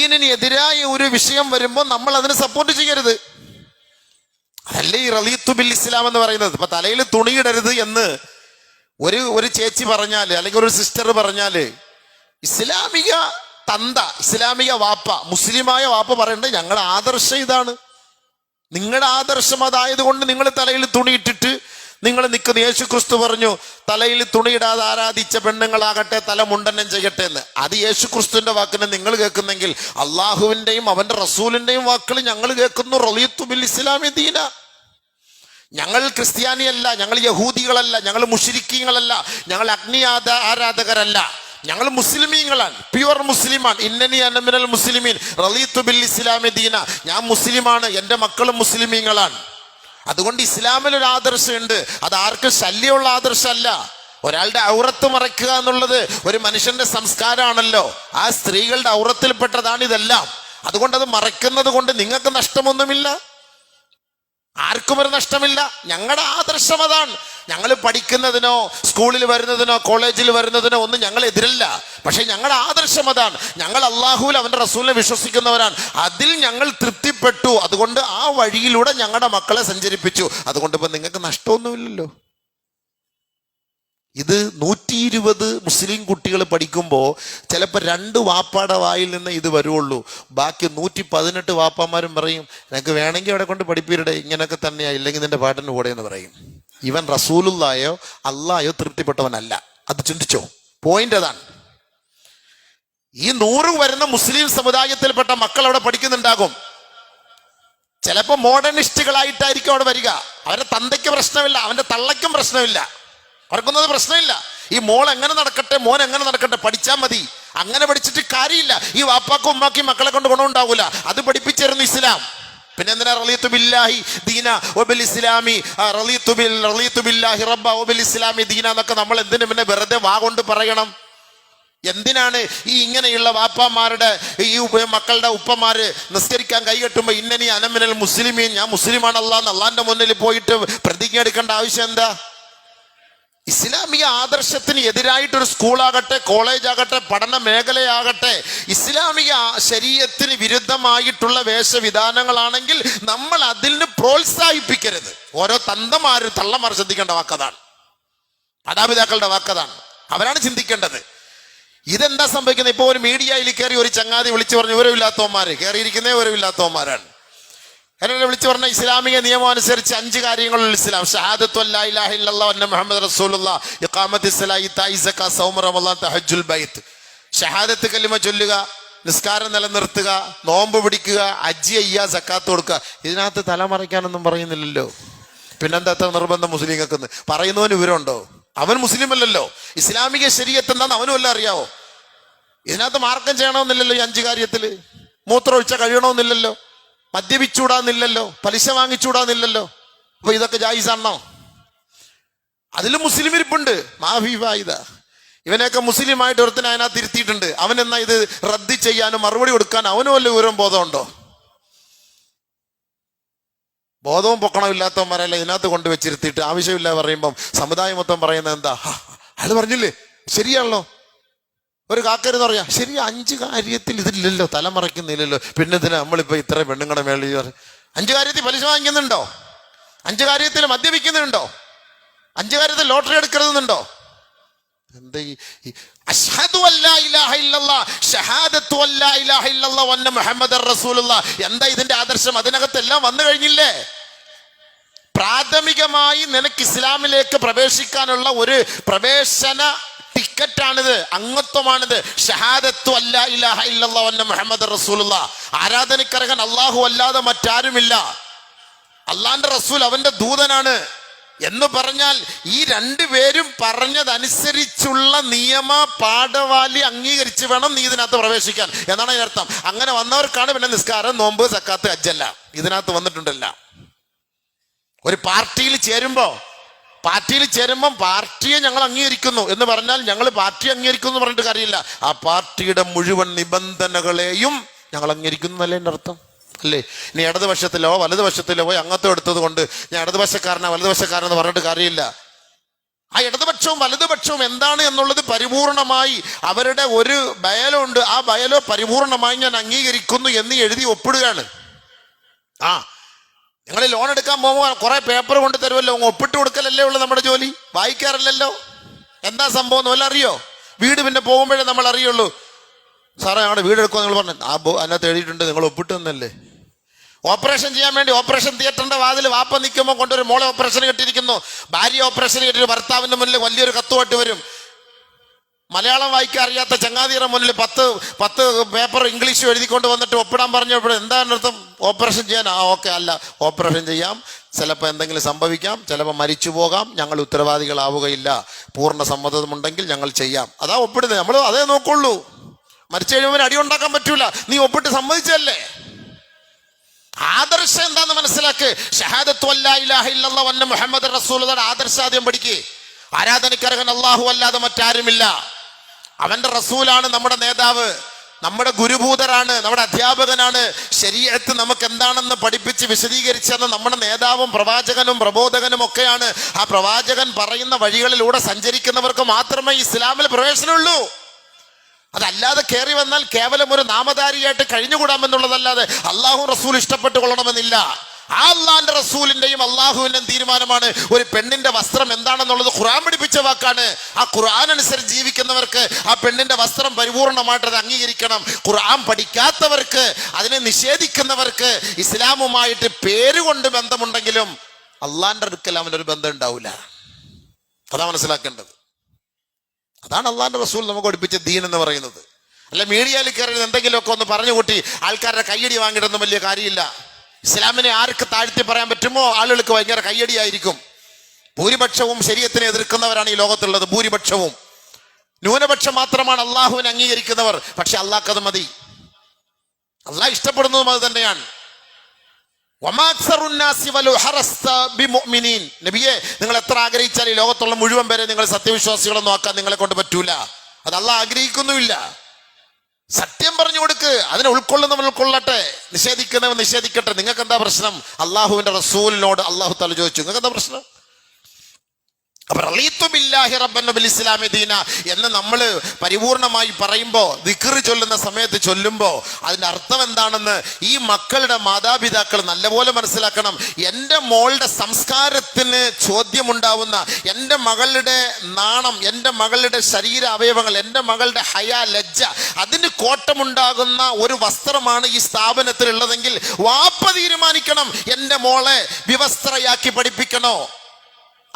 ദീനിന് എതിരായ ഒരു വിഷയം വരുമ്പോൾ നമ്മൾ അതിനെ സപ്പോർട്ട് ചെയ്യരുത്. അതല്ലേ ഈ റളീതു ബിൽ ഇസ്ലാം എന്ന് പറയുന്നത്. ഇപ്പൊ തലയിൽ തുണിയിടരുത് എന്ന് ഒരു ചേച്ചി പറഞ്ഞാല്, അല്ലെങ്കിൽ ഒരു സിസ്റ്റർ പറഞ്ഞാല്, ഇസ്ലാമിക തന്ത, ഇസ്ലാമിക വാപ്പ, മുസ്ലിമായ വാപ്പ പറയേണ്ടത് ഞങ്ങളുടെ ആദർശം ഇതാണ്, നിങ്ങളുടെ ആദർശം അതായത് കൊണ്ട് നിങ്ങൾ തലയിൽ തുണിയിട്ടിട്ട് നിങ്ങൾ നിൽക്കുന്ന. യേശു ക്രിസ്തു പറഞ്ഞു തലയിൽ തുണിയിടാതെ ആരാധിച്ച പെണ്ണുങ്ങളാകട്ടെ തല മുണ്ടനം ചെയ്യട്ടെ എന്ന്. അത് യേശു ക്രിസ്തുവിന്റെ വാക്കിനെ നിങ്ങൾ കേൾക്കുന്നെങ്കിൽ അള്ളാഹുവിന്റെയും അവന്റെ റസൂലിന്റെയും വാക്കുകൾ ഞങ്ങൾ കേൾക്കുന്നു. റളീതു ബിൽ ഇസ്ലാമി ദീന. ഞങ്ങൾ ക്രിസ്ത്യാനിയല്ല, ഞങ്ങൾ യഹൂദികളല്ല, ഞങ്ങൾ മുശ്രിക്കീങ്ങളല്ല, ഞങ്ങൾ അഗ്നി ആരാധകരല്ല, ഞങ്ങൾ മുസ്ലിമീങ്ങളാണ്, പ്യുവർ മുസ്ലിമാണ്. ഇന്നനി അന മിനൽ മുസ്ലിമീൻ റളീതു ബിൽ ഇസ്ലാമി ദീന. ഞാൻ മുസ്ലിമാണ്, എൻ്റെ മക്കളും മുസ്ലിമീങ്ങളാണ്. അതുകൊണ്ട് ഇസ്ലാമിലൊരു ആദർശമുണ്ട്. അത് ആർക്കും ശല്യമുള്ള ആദർശമല്ല. ഒരാളുടെ ഔറത്ത് മറയ്ക്കുക എന്നുള്ളത് ഒരു മനുഷ്യന്റെ സംസ്കാരമാണല്ലോ. ആ സ്ത്രീകളുടെ ഔറത്തിൽപ്പെട്ടതാണ് ഇതെല്ലാം. അതുകൊണ്ട് അത് മറയ്ക്കുന്നത് കൊണ്ട് നിങ്ങൾക്ക് നഷ്ടമൊന്നുമില്ല, ആർക്കും ഒരു നഷ്ടമില്ല. ഞങ്ങളുടെ ആദർശം അതാണ്. ഞങ്ങൾ പഠിക്കുന്നതിനോ സ്കൂളിൽ വരുന്നതിനോ കോളേജിൽ വരുന്നതിനോ ഒന്നും ഞങ്ങൾ എതിരല്ല. പക്ഷെ ഞങ്ങളുടെ ആദർശം അതാണ്. ഞങ്ങൾ അള്ളാഹുവിൽ അവന്റെ റസൂലിനെ വിശ്വസിക്കുന്നവരാണ്. അതിൽ ഞങ്ങൾ തൃപ്തിപ്പെട്ടു. അതുകൊണ്ട് ആ വഴിയിലൂടെ ഞങ്ങളുടെ മക്കളെ സഞ്ചരിപ്പിച്ചു. അതുകൊണ്ട് ഇപ്പൊ നിങ്ങൾക്ക് നഷ്ടമൊന്നുമില്ലല്ലോ. ഇത് 120 മുസ്ലിം കുട്ടികൾ പഠിക്കുമ്പോൾ ചിലപ്പോൾ 2 വാപ്പാടെ വായിൽ നിന്ന് ഇത് വരുള്ളൂ. ബാക്കി 118 വാപ്പാമാരും പറയും നിനക്ക് വേണമെങ്കിൽ അവിടെ കൊണ്ട് പഠിപ്പീരുടെ, ഇങ്ങനെയൊക്കെ തന്നെയാ, ഇല്ലെങ്കിൽ നിന്റെ പാട്ടിന് കൂടെ എന്ന് പറയും. ഇവൻ റസൂലുള്ളായോ അള്ളായോ തൃപ്തിപ്പെട്ടവനല്ല. അത് ചിന്തിച്ചോ, പോയിന്റ് അതാണ്. ഈ 100 വരുന്ന മുസ്ലിം സമുദായത്തിൽപ്പെട്ട മക്കൾ അവിടെ പഠിക്കുന്നുണ്ടാകും. ചിലപ്പോൾ മോഡേണിസ്റ്റുകളായിട്ടായിരിക്കും അവിടെ വരിക. അവന്റെ തന്തയ്ക്ക് പ്രശ്നമില്ല, അവന്റെ തള്ളയ്ക്കും പ്രശ്നമില്ല, അവർക്കൊന്നും പ്രശ്നമില്ല. ഈ മോൾ എങ്ങനെ നടക്കട്ടെ, മോൻ എങ്ങനെ നടക്കട്ടെ, പഠിച്ചാൽ മതി. അങ്ങനെ പഠിച്ചിട്ട് കാര്യമില്ല. ഈ വാപ്പാക്കും ഉമ്മാക്കും മക്കളെ കൊണ്ട് ഗുണമുണ്ടാവൂല. അത് പഠിപ്പിച്ചിരുന്നു ഇസ്ലാം. പിന്നെ എന്തിനാ റളീതു ബില്ലാഹി ദീന വബിൽ ഇസ്ലാമി റളീതു ബില്ലാഹി റബ്ബ വബിൽ ഇസ്ലാമി ദീന എന്നൊക്കെ നമ്മൾ എന്തിനു പിന്നെ വെറുതെ വാ കൊണ്ട് പറയണം? എന്തിനാണ് ഈ ഇങ്ങനെയുള്ള വാപ്പാമാരുടെ ഈ മക്കളുടെ ഉപ്പമാര് നിസ്കരിക്കാൻ കൈകെട്ടുമ്പോ ഇന്നനി അന മിനൽ മുസ്ലിമീൻ, ഞാൻ മുസ്ലിമാണ് അള്ളാന്റെ മുന്നിൽ പോയിട്ട് പ്രതിജ്ഞ എടുക്കേണ്ട ആവശ്യം എന്താ? ഇസ്ലാമിക ആദർശത്തിന് എതിരായിട്ടൊരു സ്കൂളാകട്ടെ, കോളേജ് ആകട്ടെ, പഠന മേഖലയാകട്ടെ, ഇസ്ലാമിക ശരീഅത്തിന് വിരുദ്ധമായിട്ടുള്ള വേഷവിധാനങ്ങളാണെങ്കിൽ നമ്മൾ അതിന് പ്രോത്സാഹിപ്പിക്കരുത്. ഓരോ തള്ളമാർ ശ്രദ്ധിക്കേണ്ട വാക്കതാണ്, മാതാപിതാക്കളുടെ വാക്കതാണ്. അവരാണ് ചിന്തിക്കേണ്ടത്. ഇതെന്താ സംഭവിക്കുന്നത്? ഇപ്പൊ ഒരു മീഡിയയിൽ കയറി ഒരു ചങ്ങാതി വിളിച്ചു പറഞ്ഞു വിവരമില്ലാത്തവന്മാര് കയറിയിരിക്കുന്നേ വിവരമില്ലാത്തവന്മാരാണ്. എന്നെ വിളിച്ചു പറഞ്ഞ ഇസ്ലാമിക നിയമം അനുസരിച്ച് 5 കാര്യങ്ങളിൽ ഇസ്ലാം: ഷഹാദത്തു അല്ലാ ഇലാഹ ഇല്ലല്ലാഹ് വഅന്ന മുഹമ്മദ് റസൂലുള്ളാഹ്, ഇഖാമത്തുസ് സ്വലാത്തി, ഇതാഇ സക്കാത്ത്, സൗമ റമളാൻ, തഹജ്ജുൽ ബൈത്ത്. ഷഹാദത്ത് കലിമ ചൊല്ലുക, നിസ്കാരം നിലനിർത്തുക, നോമ്പ് പിടിക്കുക, ഹജ്ജ് ചെയ്യുക, സക്കാത്ത് കൊടുക്കുക. ഇതിനകത്ത് തലമറയ്ക്കാനൊന്നും പറയുന്നില്ലല്ലോ. പിന്നെന്താ അത്ര നിർബന്ധം മുസ്ലിങ്ങൾക്ക്? പറയുന്നവന് വിവരമുണ്ടോ? അവൻ മുസ്ലിം അല്ലല്ലോ. ഇസ്ലാമിക ശരീഅത്ത് എന്താന്ന് അവനും എല്ലാം അറിയാവോ? ഇതിനകത്ത് മാർക്കം ചെയ്യണമെന്നില്ലല്ലോ. ഈ 5 കാര്യത്തിൽ മൂത്രം ഒഴിച്ച കഴിയണമെന്നില്ലല്ലോ, മദ്യപിച്ചൂടാന്നില്ലല്ലോ, പലിശ വാങ്ങിച്ചൂടാന്നില്ലല്ലോ. അപ്പൊ ഇതൊക്കെ ജായിസാണോ? അതിലും മുസ്ലിം ഇരിപ്പുണ്ട്. മാഫിഫായിദ. ഇവനെയൊക്കെ മുസ്ലിമായിട്ട് ഒരുത്തനെ അതിനകത്ത് ഇരുത്തിയിട്ടുണ്ട്. അവൻ എന്നാ ഇത് റദ്ദ് ചെയ്യാനും മറുപടി കൊടുക്കാനും അവനും വല്ല വിവരം ബോധമുണ്ടോ? ബോധവും പൊക്കണമില്ലാത്തവന്മാരല്ല ഇതിനകത്ത് കൊണ്ടുവച്ചിരുത്തിയിട്ട് ആവശ്യമില്ല പറയുമ്പം സമുദായം മൊത്തം പറയുന്നത് എന്താ? അയാൾ പറഞ്ഞില്ലേ, ശരിയാണല്ലോ. ഒരു കാക്കരെന്ന് പറയാ ശരി, 5 കാര്യത്തിൽ ഇതില്ലല്ലോ, തലമറയ്ക്കുന്നില്ലല്ലോ, പിന്നെ ഇതിന് നമ്മളിപ്പോ ഇത്ര പെണ്ണുങ്ങളുടെ മേളിൽ 5 കാര്യത്തിൽ പലിശ വാങ്ങിക്കുന്നുണ്ടോ? 5 കാര്യത്തിൽ മദ്യപിക്കുന്നുണ്ടോ? 5 കാര്യത്തിൽ ലോട്ടറി എടുക്കരുതെന്നുണ്ടോ? എന്താ ഈ അശ്ഹദു അല്ലാ ഇലാഹ ഇല്ലല്ലാഹ്, ഷഹാദത്തു അല്ലാ ഇലാഹ ഇല്ലല്ലാഹ് വഅന്ന മുഹമ്മദർ റസൂലുള്ളാഹ്. എന്താ ഇതിന്റെ ആദർശം? അതിനകത്തെല്ലാം വന്നു കഴിഞ്ഞില്ലേ? പ്രാഥമികമായി നിനക്ക് ഇസ്ലാമിലേക്ക് പ്രവേശിക്കാനുള്ള ഒരു പ്രവേശന ടിക്കറ്റാണിത്, അംഗത്വമാണിത്. ഷഹാദത്തു അല്ലാ ഇലാഹ ഇല്ലല്ലാഹ് വഅന്ന മുഹമ്മദർ റസൂലുള്ളാഹ്. ആരാധനക്കർഹൻ അല്ലാഹു അല്ലാതെ മറ്റാരുമില്ല, അള്ളാന്റെ റസൂൽ അവന്റെ ദൂതനാണ് എന്ന് പറഞ്ഞാൽ ഈ 2 പേരും പറഞ്ഞതനുസരിച്ചുള്ള നിയമ പാഠവാലി അംഗീകരിച്ച് വേണം നീ ഇതിനകത്ത് പ്രവേശിക്കാൻ എന്നാണ് അതിനർത്ഥം. അങ്ങനെ വന്നവർക്കാണ് പിന്നെ നിസ്കാരം, നോമ്പ്, സക്കാത്ത്, ഹജ്ജല്ല ഇതിനകത്ത് വന്നിട്ടുണ്ടല്ല. ഒരു പാർട്ടിയിൽ ചേരുമ്പം പാർട്ടിയെ ഞങ്ങൾ അംഗീകരിക്കുന്നു എന്ന് പറഞ്ഞാൽ ഞങ്ങൾ പാർട്ടി അംഗീകരിക്കുന്നു എന്ന് പറഞ്ഞിട്ട് കാര്യമില്ല. ആ പാർട്ടിയുടെ മുഴുവൻ നിബന്ധനകളെയും ഞങ്ങൾ അംഗീകരിക്കുന്നു എന്നല്ലേ എൻ്റെ അർത്ഥം, അല്ലേ? ഇനി ഇടതുപക്ഷത്തിലോ വലതുപക്ഷത്തിലോ പോയി അംഗത്വം എടുത്തത് കൊണ്ട് ഞാൻ ഇടതുപക്ഷക്കാരനാ വലതുപക്ഷക്കാരനെന്ന് പറഞ്ഞിട്ട് കാര്യമില്ല. ആ ഇടതുപക്ഷവും വലതുപക്ഷവും എന്താണ് എന്നുള്ളത് പരിപൂർണമായി അവരുടെ ഒരു ബയലോ ഉണ്ട്, ആ ബയലോ പരിപൂർണമായി ഞാൻ അംഗീകരിക്കുന്നു എന്ന് എഴുതി ഒപ്പിടുകയാണ്. ആ നിങ്ങൾ ലോൺ എടുക്കാൻ പോകുമ്പോൾ കുറെ പേപ്പർ കൊണ്ട് തരുമല്ലോ, ഒപ്പിട്ട് കൊടുക്കലല്ലേ ഉള്ളു നമ്മുടെ ജോലി, വായിക്കാറില്ലല്ലോ. എന്താ സംഭവം എന്ന് വല്ല അറിയോ? വീട് പിന്നെ പോകുമ്പോഴേ നമ്മൾ അറിയുള്ളൂ. സാറേ ഞങ്ങളുടെ വീട് എടുക്കുമോ നിങ്ങൾ പറഞ്ഞു, അതിനകത്ത് എഴുതിയിട്ടുണ്ട്, നിങ്ങൾ ഒപ്പിട്ട് തന്നല്ലേ. ഓപ്പറേഷൻ ചെയ്യാൻ വേണ്ടി ഓപ്പറേഷൻ തിയേറ്ററിന്റെ വാതിൽ വാപ്പ നിൽക്കുമ്പോൾ കൊണ്ടൊരു മോളെ ഓപ്പറേഷൻ കെട്ടിയിരിക്കുന്നു, ഭാര്യ ഓപ്പറേഷൻ കെട്ടിട്ട് ഭർത്താവിന്റെ മുന്നിൽ വലിയൊരു കത്തുമായിട്ട് വരും. മലയാളം വായിക്കാൻ അറിയാത്ത ചങ്ങാതിയുടെ മുന്നിൽ 10 പേപ്പർ ഇംഗ്ലീഷ് എഴുതിക്കൊണ്ട് വന്നിട്ട് ഒപ്പിടാൻ പറഞ്ഞപ്പോൾ എന്താണ് അർത്ഥം? ഓപ്പറേഷൻ ചെയ്യാൻ. ഓക്കെ, അല്ല ഓപ്പറേഷൻ ചെയ്യാം, ചിലപ്പോൾ എന്തെങ്കിലും സംഭവിക്കാം, ചിലപ്പോൾ മരിച്ചു പോകാം, ഞങ്ങൾ ഉത്തരവാദികളാവുകയില്ല, പൂർണ്ണ സമ്മതമുണ്ടെങ്കിൽ ഞങ്ങൾ ചെയ്യാം. അതാ ഒപ്പിടുന്നത്. നമ്മൾ അതേ നോക്കുള്ളൂ. മരിച്ചു കഴിയുമ്പോൾ അടി ഉണ്ടാക്കാൻ പറ്റൂല, നീ ഒപ്പിട്ട് സമ്മതിച്ചല്ലേ. ആദർശം എന്താന്ന് മനസ്സിലാക്ക്. ഷഹാദത്തു അല്ലാ ഇലാഹ ഇല്ലല്ലാഹു വഅന്ന മുഹമ്മദ് റസൂലുള്ളാഹിയുടെ ആദർശം ആദ്യം പഠിക്ക്. ആരാധനയ്ക്കർഹൻ അല്ലാഹു അല്ലാതെ മറ്റാരുമില്ല, അവന്റെ റസൂലാണ് നമ്മുടെ നേതാവ്, നമ്മുടെ ഗുരുഭൂതരാണ്, നമ്മുടെ അധ്യാപകനാണ്. ശരീഅത്ത് നമുക്ക് എന്താണെന്ന് പഠിപ്പിച്ച് വിശദീകരിച്ചെന്ന് നമ്മുടെ നേതാവും പ്രവാചകനും പ്രബോധകനും ഒക്കെയാണ്. ആ പ്രവാചകൻ പറയുന്ന വഴികളിലൂടെ സഞ്ചരിക്കുന്നവർക്ക് മാത്രമേ ഇസ്ലാമിൽ പ്രവേശനമുള്ളൂ. അതല്ലാതെ കയറി വന്നാൽ കേവലം ഒരു നാമധാരിയായിട്ട് കഴിഞ്ഞുകൂടാമെന്നുള്ളതല്ലാതെ അള്ളാഹു റസൂൽ ഇഷ്ടപ്പെട്ടു കൊള്ളണമെന്നില്ല. ആ അള്ളാന്റെ റസൂലിന്റെയും അള്ളാഹുവിന്റെയും തീരുമാനമാണ്. ഒരു പെണ്ണിന്റെ വസ്ത്രം എന്താണെന്നുള്ളത് ഖുർആൻ പഠിപ്പിച്ച വാക്കാണ്. ആ ഖുർആൻ അനുസരിച്ച് ജീവിക്കുന്നവർക്ക് ആ പെണ്ണിന്റെ വസ്ത്രം പരിപൂർണമായിട്ട് അത് അംഗീകരിക്കണം. ഖുർആൻ പഠിക്കാത്തവർക്ക്, അതിനെ നിഷേധിക്കുന്നവർക്ക് ഇസ്ലാമുമായിട്ട് പേരുകൊണ്ട് ബന്ധമുണ്ടെങ്കിലും അള്ളാന്റെ അടുക്കൽ അവനൊരു ബന്ധം ഉണ്ടാവില്ല. അതാ മനസ്സിലാക്കേണ്ടത്. അതാണ് അള്ളാന്റെ റസൂൽ നമുക്ക് പഠിപ്പിച്ച ദീൻ എന്ന് പറയുന്നത്. അല്ല മീഡിയയിൽ കയറി എന്തെങ്കിലുമൊക്കെ ഒന്ന് പറഞ്ഞു കൂട്ടി ആൾക്കാരുടെ കയ്യടി വാങ്ങിയിട്ടൊന്നും വലിയ കാര്യമില്ല. ഇസ്ലാമിനെ ആർക്ക് താഴ്ത്തി പറയാൻ പറ്റുമോ ആളുകൾക്ക് ഭയങ്കര കയ്യടിയായിരിക്കും. ഭൂരിപക്ഷവും ശരീഅത്തിനെ എതിർക്കുന്നവരാണ് ഈ ലോകത്തുള്ളത്, ഭൂരിപക്ഷവും. ന്യൂനപക്ഷം മാത്രമാണ് അള്ളാഹുവിനെ അംഗീകരിക്കുന്നവർ. പക്ഷെ അള്ളാഹ്ക്ക് അത് മതി, അള്ളാഹ് ഇഷ്ടപ്പെടുന്നതും അത് തന്നെയാണ്. നബിയെ, നിങ്ങൾ എത്ര ആഗ്രഹിച്ചാൽ ഈ ലോകത്തുള്ള മുഴുവൻ പേരെ നിങ്ങൾ സത്യവിശ്വാസികളെന്ന് നോക്കാൻ നിങ്ങളെ കൊണ്ട് പറ്റൂല. അത് അള്ളാഹ് ആഗ്രഹിക്കുന്നുമില്ല. സത്യം പറഞ്ഞു കൊടുക്ക്, അതിനെ ഉൾക്കൊള്ളുന്നവൻ ഉൾക്കൊള്ളട്ടെ, നിഷേധിക്കുന്നവൻ നിഷേധിക്കട്ടെ. നിങ്ങൾക്ക് എന്താ പ്രശ്നം? അള്ളാഹുവിന്റെ റസൂലിനോട് അള്ളാഹു തആല ചോദിച്ചു, നിങ്ങൾക്ക് എന്താ പ്രശ്നം? അപ്പൊ റളീതു ബില്ലാഹി റബ്ബൻ വബിൽ ഇസ്ലാമി ദീന എന്ന് നമ്മൾ പരിപൂർണമായി പറയുമ്പോൾ, ദിക്ർ ചൊല്ലുന്ന സമയത്ത് ചൊല്ലുമ്പോൾ അതിന്റെ അർത്ഥം എന്താണെന്ന് ഈ മക്കളുടെ മാതാപിതാക്കൾ നല്ലപോലെ മനസ്സിലാക്കണം. എൻ്റെ മോളുടെ സംസ്കാരത്തിന് ചോദ്യമുണ്ടാവുന്ന, എൻ്റെ മകളുടെ നാണം, എൻ്റെ മകളുടെ ശരീര അവയവങ്ങൾ, എൻ്റെ മകളുടെ ഹയാ, ലജ്ജ, അതിന് കോട്ടമുണ്ടാകുന്ന ഒരു വസ്ത്രമാണ് ഈ സ്ഥാപനത്തിലുള്ളതെങ്കിൽ വാപ്പ തീരുമാനിക്കണം, എൻ്റെ മോളെ വിവസ്ത്രയാക്കി പഠിപ്പിക്കണോ,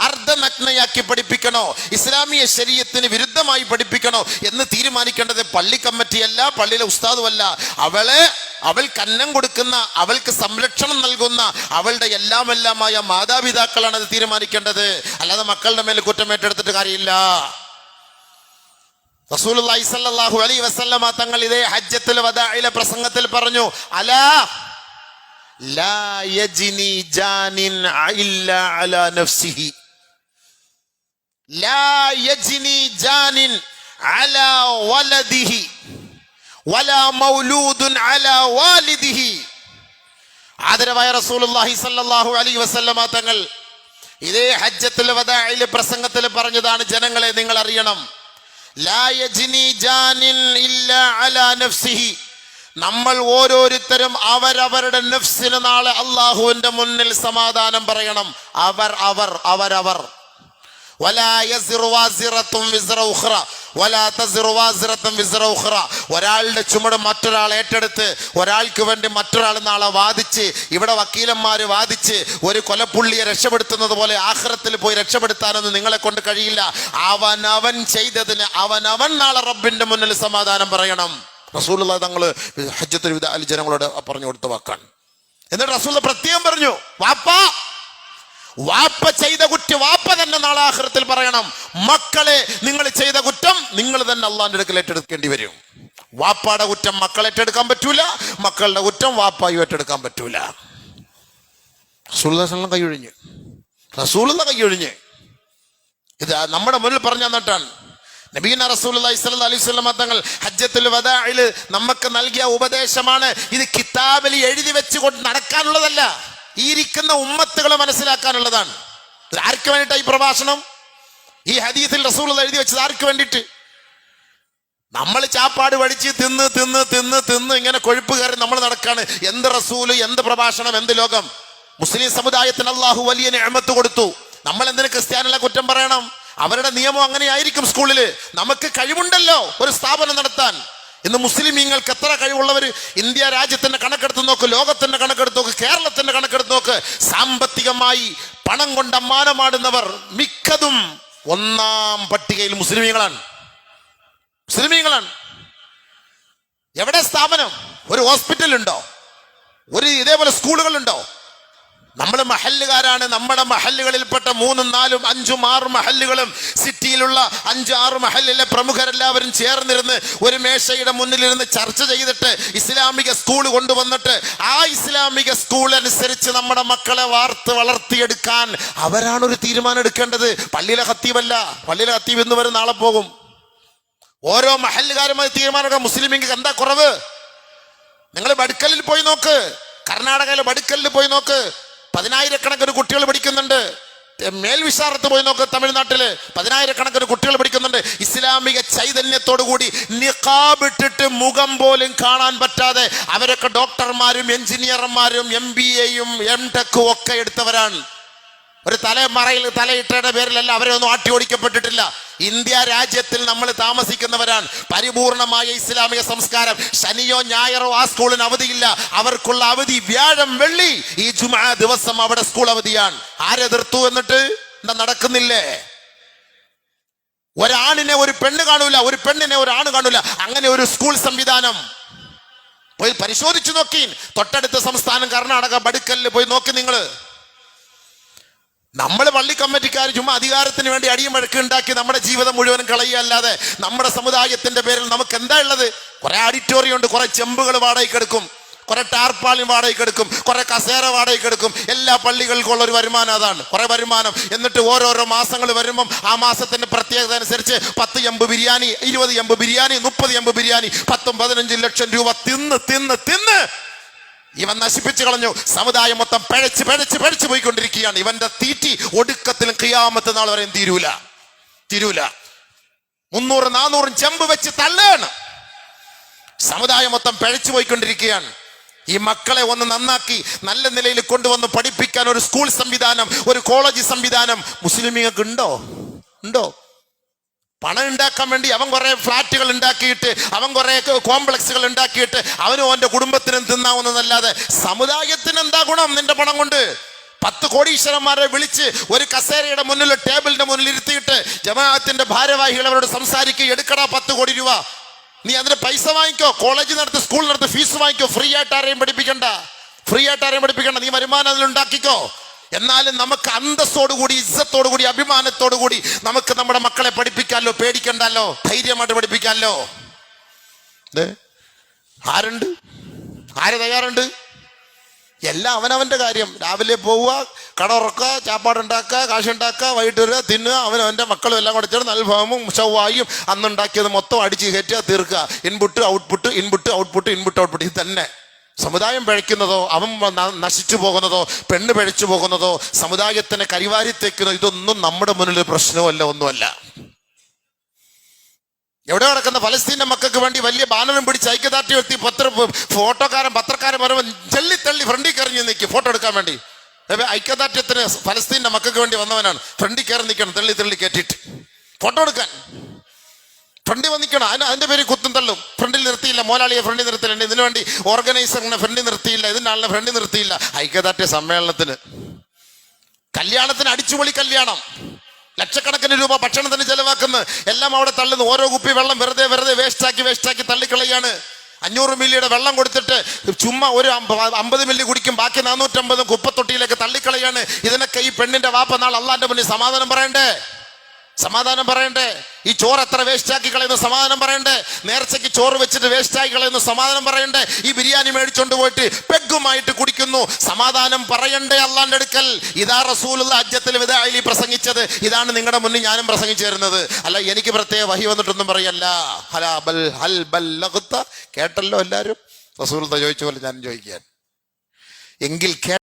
അർദ്ധനഗ്നയാക്കി പഠിപ്പിക്കണോ, ഇസ്ലാമിയ ശരീഅത്തിന് വിരുദ്ധമായി പഠിപ്പിക്കണോ എന്ന് തീരുമാനിക്കേണ്ടത് പള്ളി കമ്മിറ്റിയല്ല, പള്ളിയിലെ ഉസ്താദുമല്ല. അവൾക്ക് അന്നം കൊടുക്കുന്ന, അവൾക്ക് സംരക്ഷണം നൽകുന്ന അവളുടെ എല്ലാമായ മാതാപിതാക്കളാണ് അത് തീരുമാനിക്കേണ്ടത്. അല്ലാതെ മക്കളുടെ മേൽ കുറ്റമേറ്റെടുത്തിട്ട് കാര്യമില്ല. റസൂലുള്ളാഹി സ്വല്ലല്ലാഹു അലൈഹി വസല്ലമ തങ്ങൾ ഇതേ ഹജ്ജത്തുൽ വദാഇലെ പ്രസംഗത്തിൽ പറഞ്ഞു, അലാ ലാ യജ്നി ജാനിൻ ഇല്ലാ അലാ നഫ്സിഹി, ലാ യജ്നി ജാനിൻ അലാ വലദിഹി വലാ മൗലൂദുൻ അലാ വാലിദിഹി. ആദരവായ റസൂലുള്ളാഹി സ്വല്ലല്ലാഹു അലൈഹി വസല്ലമ തങ്ങൾ ഇതേ ഹജ്ജത്തുൽ വദാഇലെ പ്രസംഗത്തിൽ പറഞ്ഞതാണ്. ജനങ്ങളെ, നിങ്ങൾ അറിയണം, ലാ യജ്നി ജാനിൻ ഇല്ലാ അലാ നഫ്സിഹി. നമ്മൾ ഓരോരുത്തരും അവരവരുടെ നഫ്സിന് നാളെ അള്ളാഹുവിന്റെ മുന്നിൽ സമാധാനം പറയണം. അവരവർ വലാ യസിറു വാസിറത്തും വിസ്റ ഉഖ്റ വലാ തസിറു വാസിറത്തും വിസ്റ ഉഖ്റ. ഒരാളുടെ ചുമട് മറ്റൊരാൾ ഏറ്റെടുത്ത്, ഒരാൾക്ക് വേണ്ടി മറ്റൊരാൾ നാളെ വാദിച്ച്, ഇവിടെ വക്കീലന്മാര് വാദിച്ച് ഒരു കൊലപ്പുള്ളിയെ രക്ഷപ്പെടുത്തുന്നത് പോലെ ആഖിറത്തിൽ പോയി രക്ഷപ്പെടുത്താനൊന്നും നിങ്ങളെ കൊണ്ട് കഴിയില്ല. അവനവൻ ചെയ്തതിന് അവനവൻ നാളെ റബ്ബിന്റെ മുന്നിൽ സമാധാനം പറയണം. റസൂലുള്ളാഹി തങ്ങൾ ഹജ്ജത്തുൽ വദാഇൽ ജനങ്ങളോട് പറഞ്ഞു കൊടുത്ത വാക്കാണ്. എന്നിട്ട് റസൂൽ പ്രത്യേകം പറഞ്ഞു, വാപ്പ ചെയ്ത കുറ്റം വാപ്പ തന്നെ നാളെ ആഖിറത്തിൽ പറയണം. മക്കളെ, നിങ്ങൾ ചെയ്ത കുറ്റം നിങ്ങൾ തന്നെ അള്ളാഹിന്റെ അടുക്കൽ ഏറ്റെടുക്കേണ്ടി വരും. വാപ്പയുടെ കുറ്റം മക്കൾ ഏറ്റെടുക്കാൻ പറ്റൂല, മക്കളുടെ കുറ്റം വാപ്പായും ഏറ്റെടുക്കാൻ പറ്റൂല. റസൂലുള്ളാഹി കൈയൊഴിഞ്ഞ് ഇത് നമ്മുടെ മുന്നിൽ പറഞ്ഞു തന്നിട്ടാണ്. നബീന റസൂലുള്ളാഹി സ്വല്ലല്ലാഹു അലൈഹി വസല്ലം തങ്ങൾ ഹജ്ജത്തുൽ വദാഇൽ നമുക്ക് നൽകിയ ഉപദേശമാണ്. ഇത് കിതാബിൽ എഴുതി വെച്ചുകൊണ്ട് നടക്കാനുള്ളതല്ല, ഈ ഇരിക്കുന്ന ഉമ്മത്തുകളെ മനസ്സിലാക്കാനുള്ളതാണ്. ആർക്ക് വേണ്ടിയിട്ടാണ് ഈ പ്രഭാഷണം? ഈ ഹദീസിൽ റസൂൽ എഴുതി വെച്ചത് ആർക്ക് വേണ്ടിയിട്ട്? നമ്മൾ ചാപ്പാട് പഠിച്ച് തിന്ന് തിന്ന് തിന്ന് തിന്ന് ഇങ്ങനെ കൊഴുപ്പ് കയറി നമ്മൾ നടക്കാണ്. എന്ത് റസൂല്, എന്ത് പ്രഭാഷണം, എന്ത് ലോകം? മുസ്ലിം സമുദായത്തിന് അള്ളാഹു വലിയ നിഅമത്ത് കൊടുത്തു. നമ്മൾ എന്തിന് ക്രിസ്ത്യാനികളെ കുറ്റം പറയണം? അവരുടെ നിയമം അങ്ങനെയായിരിക്കും. സ്കൂളില് നമുക്ക് കഴിവുണ്ടല്ലോ ഒരു സ്ഥാപനം നടത്താൻ. ഇന്ന് മുസ്ലിമീങ്ങൾക്ക് എത്ര കഴിവുള്ളവർ! ഇന്ത്യ രാജ്യത്തിന്റെ കണക്കെടുത്ത് നോക്ക്, ലോകത്തിന്റെ കണക്കെടുത്ത് നോക്ക്, കേരളത്തിന്റെ കണക്കെടുത്ത് നോക്ക്. സാമ്പത്തികമായി പണം കൊണ്ട് അമ്മാനമാടുന്നവർ മിക്കതും ഒന്നാം പട്ടികയിൽ മുസ്ലിമീങ്ങളാണ്. എവിടെ സ്ഥാപനം? ഒരു ഹോസ്പിറ്റൽ ഉണ്ടോ? ഒരു ഇതേപോലെ സ്കൂളുകളുണ്ടോ? നമ്മൾ മഹല്ലുകാരാണ്. നമ്മുടെ മഹല്ലുകളിൽപ്പെട്ട 3, 4, 5, 6 മഹല്ലുകളും സിറ്റിയിലുള്ള 5, 6 മഹല്ലിലെ പ്രമുഖരെല്ലാവരും ചേർന്നിരുന്ന് ഒരു മേശയുടെ മുന്നിലിരുന്ന് ചർച്ച ചെയ്തിട്ട് ഇസ്ലാമിക സ്കൂൾ കൊണ്ടുവന്നിട്ട് ആ ഇസ്ലാമിക സ്കൂൾ അനുസരിച്ച് നമ്മുടെ മക്കളെ വളർത്തിയെടുക്കാൻ അവരാണ് ഒരു തീരുമാനം എടുക്കേണ്ടത്. പള്ളിയിലെ ഖത്തീബല്ല. പള്ളിയിലെ ഖത്തീബ് ഇന്ന് വരും, നാളെ പോകും. ഓരോ മഹല്ലുകാരുമായി തീരുമാനം. മുസ്ലിമിങ്ങൾക്ക് എന്താ കുറവ്? നിങ്ങൾ ബഡ്കലിൽ പോയി നോക്ക്, കർണാടകയിലെ ബഡ്കലിൽ പോയി നോക്ക്, 10,000-കണക്കിന് കുട്ടികൾ പഠിക്കുന്നുണ്ട്. മേൽവിശാറത്ത് പോയി നോക്ക്, തമിഴ്നാട്ടില് 10,000-കണക്കിന് കുട്ടികൾ പഠിക്കുന്നുണ്ട്. ഇസ്ലാമിക ചൈതന്യത്തോടുകൂടി നിഖാബ് ഇട്ടിട്ട് മുഖം പോലും കാണാൻ പറ്റാതെ അവരൊക്കെ ഡോക്ടർമാരും എഞ്ചിനീയർമാരും MBA-യും M.Tech-ഉം ഒക്കെ എടുത്തവരാണ്. ഒരു തലയിട്ടയുടെ പേരിലല്ല, അവരൊന്നും ആട്ടി ഓടിക്കപ്പെട്ടിട്ടില്ല. ഇന്ത്യ രാജ്യത്തിൽ നമ്മൾ താമസിക്കുന്നവരാണ്. പരിപൂർണമായ ഇസ്ലാമിക സംസ്കാരം. ശനിയോ ഞായറോ ആ സ്കൂളിന് അവധിയില്ല. അവർക്കുള്ള അവധി വ്യാഴം, വെള്ളി. ഈ ജുമുഅ ദിവസം അവിടെ സ്കൂൾ അവധിയാണ്. ആരെതിർത്തു? എന്നിട്ട് എന്താ നടക്കുന്നില്ലേ? ഒരാണിനെ ഒരു പെണ്ണ് കാണൂല, ഒരു പെണ്ണിനെ ഒരു ആണ് കാണൂല. അങ്ങനെ ഒരു സ്കൂൾ സംവിധാനം പോയി പരിശോധിച്ചു നോക്കി. തൊട്ടടുത്ത സംസ്ഥാനം കർണാടക ബഡ്കലിൽ പോയി നോക്കി നിങ്ങൾ. നമ്മൾ പള്ളി കമ്മിറ്റിക്കാർ ചുമ്മാ അധികാരത്തിന് വേണ്ടി അടിയും വഴക്ക് ഉണ്ടാക്കി നമ്മുടെ ജീവിതം മുഴുവനും കളയുകയല്ലാതെ നമ്മുടെ സമുദായത്തിന്റെ പേരിൽ നമുക്ക് എന്താ ഉള്ളത്? കുറെ ഓഡിറ്റോറിയം ഉണ്ട്, കുറെ ചെമ്പുകൾ വാടകയ്ക്ക് എടുക്കും, കുറെ ടാർപ്പാളിൻ വാടകയ്ക്ക് എടുക്കും, കുറെ കസേര വാടകയ്ക്ക് എടുക്കും. എല്ലാ പള്ളികൾക്കുള്ള ഒരു വരുമാനം അതാണ്, കുറെ വരുമാനം. എന്നിട്ട് ഓരോരോ മാസങ്ങൾ വരുമ്പം ആ മാസത്തിന്റെ പ്രത്യേകത അനുസരിച്ച് 10 എമ്പ് ബിരിയാണി, 20 എമ്പ് ബിരിയാണി, 30 എമ്പ് ബിരിയാണി, 10-15 ലക്ഷം രൂപ തിന്ന് തിന്ന് തിന്ന് ഇവൻ നശിപ്പിച്ചു കളഞ്ഞു. സമുദായം മൊത്തം പഴച്ച് പോയിക്കൊണ്ടിരിക്കുകയാണ്. ഇവന്റെ തീറ്റി ഒടുക്കത്തിലും ഖിയാമത്ത് നാൾ വരെയും തീരൂല. 300-400 ചെമ്പ് വെച്ച് തള്ളുകയാണ്. സമുദായം മൊത്തം പഴച്ചു പോയിക്കൊണ്ടിരിക്കുകയാണ്. ഈ മക്കളെ ഒന്ന് നന്നാക്കി നല്ല നിലയിൽ കൊണ്ടുവന്ന് പഠിപ്പിക്കാൻ ഒരു സ്കൂൾ സംവിധാനം, ഒരു കോളേജ് സംവിധാനം മുസ്ലിമീങ്ങൾക്ക് ഉണ്ടോ? പണം ഉണ്ടാക്കാൻ വേണ്ടി അവൻ കുറെ ഫ്ലാറ്റുകൾ ഉണ്ടാക്കിയിട്ട്, അവൻ കുറെ കോംപ്ലക്സുകൾ ഉണ്ടാക്കിയിട്ട് അവനും അവന്റെ കുടുംബത്തിനും തിന്നാവുന്നതല്ലാതെ സമുദായത്തിന് എന്താ ഗുണം നിന്റെ പണം കൊണ്ട്? 10 കോടീശ്വരന്മാരെ വിളിച്ച് ഒരു കസേരയുടെ മുന്നിൽ, ടേബിളിന്റെ മുന്നിൽ ഇരുത്തിയിട്ട് ജമാഅത്തിന്റെ ഭാരവാഹികൾ അവരോട് സംസാരിക്കുക, എടുക്കടാ 10 കോടി രൂപ, നീ അതിന് പൈസ വാങ്ങിക്കോ, കോളേജ് നടത്ത്, സ്കൂൾ നടത്ത്, ഫീസ് വാങ്ങിക്കോ, ഫ്രീ ആയിട്ട് ആരെയും പഠിപ്പിക്കണ്ട, നീ വരുമാനം അതിലുണ്ടാക്കിക്കോ. എന്നാലും നമുക്ക് അന്തസ്സോടുകൂടി, ഇസ്സത്തോടുകൂടി, അഭിമാനത്തോടുകൂടി നമുക്ക് നമ്മുടെ മക്കളെ പഠിപ്പിക്കാമല്ലോ, പേടിക്കണ്ടല്ലോ, ധൈര്യമായിട്ട് പഠിപ്പിക്കാമല്ലോ. ആര് തയ്യാറുണ്ട്? എല്ലാം അവനവന്റെ കാര്യം. രാവിലെ പോവുക, കട ഉറക്കുക, ചാപ്പാടുണ്ടാക്കുക, കാശുണ്ടാക്കുക, വൈകിട്ട് വരിക, തിന്നുക, അവനവന്റെ മക്കളും എല്ലാം കൂടെ ചേർന്ന് നൽഫാമും ഷവ്വായും അന്നുണ്ടാക്കിയത് മൊത്തം അടിച്ച് കയറ്റുക, തീർക്കുക. Input output, input output, input output. ഇത് തന്നെ സമുദായം പിഴയ്ക്കുന്നതോ, അവൻ നശിച്ചു പോകുന്നതോ, പെണ്ണ് പിഴച്ചു പോകുന്നതോ, സമുദായത്തിന് കരിവാരിത്തേക്കുന്നതോ, ഇതൊന്നും നമ്മുടെ മുന്നിൽ പ്രശ്നമല്ല, ഒന്നുമല്ല. എവിടെ കിടക്കുന്ന ഫലസ്തീന്റെ മക്കൾക്ക് വേണ്ടി വലിയ ബാനറും പിടിച്ച് ഐക്യദാർഢ്യം എത്തി പത്രക്കാരൻ വരുമ്പോൾ തള്ളി ഫ്രണ്ടിൽ കയറി നിൽക്കും ഫോട്ടോ എടുക്കാൻ വേണ്ടി. ഐക്യദാർഢ്യത്തിന് ഫലസ്തീന്റെ മക്കൾക്ക് വേണ്ടി വന്നവനാണ്. ഫ്രണ്ടിൽ കയറി നിൽക്കണം, തള്ളി കയറ്റിയിട്ട് ഫോട്ടോ എടുക്കാൻ ഫ്രണ്ടിൽ വന്നിക്കണം. അതിന്റെ പേര് കുത്തും തള്ളും. ഫ്രണ്ടിൽ നിർത്തിയില്ല, മോലാളിയെ ഫ്രണ്ടിൽ നിർത്തിയില്ല, ഇതിനു വേണ്ടി ഓർഗനൈസറിനെ ഫ്രണ്ടിൽ നിർത്തിയില്ല, ഇതിനാളിനെ ഫ്രണ്ടിൽ നിർത്തിയില്ല. ഐക്യദാർഢ്യ സമ്മേളനത്തിന്, കല്യാണത്തിന്, അടിച്ചുപൊളി കല്യാണം, ലക്ഷക്കണക്കിന് രൂപ ഭക്ഷണത്തിന് ചെലവാക്കുന്നു, എല്ലാം അവിടെ തള്ളുന്നു. ഓരോ കുപ്പി വെള്ളം വെറുതെ വേസ്റ്റാക്കി തള്ളിക്കളയാണ്. 500 മില്ലിയുടെ വെള്ളം കൊടുത്തിട്ട് ചുമ്മാ ഒരു 50 മില്ലി കുടിക്കും, ബാക്കി 450 കുപ്പത്തൊട്ടിയിലേക്ക് തള്ളിക്കളയാണ്. ഇതിനൊക്കെ ഈ പെണ്ണിന്റെ വാപ്പ നാൾ അള്ളാന്റെ മുന്നിൽ സമാധാനം പറയണ്ടേ? ഈ ചോറ് എത്ര വേസ്റ്റാക്കി കളയുന്നു സമാധാനം പറയണ്ടേ? നേർച്ചയ്ക്ക് ചോറ് വെച്ചിട്ട് വേസ്റ്റാക്കി കളയുന്നു സമാധാനം പറയണ്ടേ? ഈ ബിരിയാണി മേടിച്ചോണ്ട് പോയിട്ട് പെഗ്ഗുമായിട്ട് കുടിക്കുന്നു സമാധാനം പറയണ്ടേ അള്ളാന്റെ അടുക്കൽ? ഇതാ റസൂലുള്ള ഹജ്ജത്തുൽ വിദാഇൽ പ്രസംഗിച്ചത്. ഇതാണ് നിങ്ങളുടെ മുന്നിൽ ഞാനും പ്രസംഗിച്ചു തരുന്നത്. അല്ല എനിക്ക് പ്രത്യേക വഹി വന്നിട്ടൊന്നും പറയല്ല. കേട്ടല്ലോ എല്ലാവരും? റസൂലുള്ള ചോദിച്ച പോലെ ഞാനും ചോദിക്കാൻ. എങ്കിൽ